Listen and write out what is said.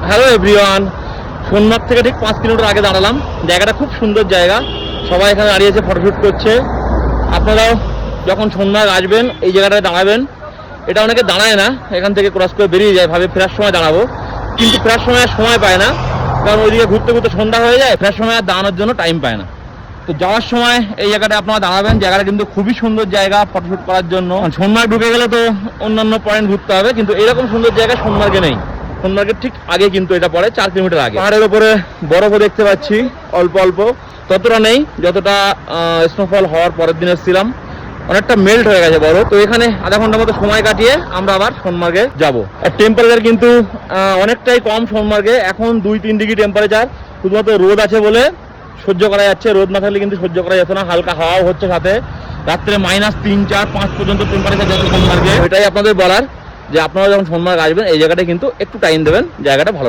Hello everyone, Sonamarg থেকে ঠিক 5 kilometre আগে দাঁড়ালাম। জায়গাটা খুব সুন্দর জায়গা, সবাই এখানে দাঁড়িয়েছে, ফটোশ্যুট করছে। আপনারাও যখন সোনমার্গ আসবেন এই জায়গাটায় দাঁড়াবেন। এটা অনেকে দাঁড়ায় না, এখান থেকে ক্রস করে বেরিয়ে যায়, ভাবে ফেরার সময় দাঁড়াবো, কিন্তু ফেরার সময় আর সময় পায় না, কারণ ওইদিকে ঘুরতে ঘুরতে সন্ধ্যা হয়ে যায়, ফেরার সময় আর দাঁড়ানোর জন্য টাইম পায় না। তো যাওয়ার সময় এই জায়গাটা আপনারা দাঁড়াবেন। জায়গাটা কিন্তু খুবই সুন্দর জায়গা ফটোশ্যুট করার জন্য। সোনমার্গ ঢুকে গেলে তো অন্যান্য পয়েন্ট ঘুরতে হবে, কিন্তু এরকম সুন্দর জায়গা সোনমার্গে নেই। সোনমার্গের ঠিক আগে কিন্তু এটা পড়ে, 4 কিলোমিটার আগে। পাহাড়ের উপরে বরফও দেখতে পাচ্ছি, অল্প অল্প, ততটা নেই যতটা স্নোফল হওয়ার পরের দিন এসেছিলাম। অনেকটা মেল্ট হয়ে গেছে বরফ। তো এখানে আধা ঘন্টার মতো সময় কাটিয়ে আমরা আবার সোনমার্গে যাব। আর টেম্পারেচার কিন্তু অনেকটাই কম সোনমার্গে, এখন 2-3 ডিগ্রি টেম্পারেচার। শুধুমাত্র রোদ আছে বলে সহ্য করা যাচ্ছে, রোদ না থাকলে কিন্তু সহ্য করা যেত না। হালকা হাওয়াও হচ্ছে সাথে, রাত্রে -3, 4, 5 পর্যন্ত টেম্পারেচার যাচ্ছে সোনমার্গে। এটাই আপনাদের বলার যে আপনারা যখন সোনমার্গ আসবেন এই জায়গাটা কিন্তু একটু টাইম দেবেন, জায়গাটা ভালো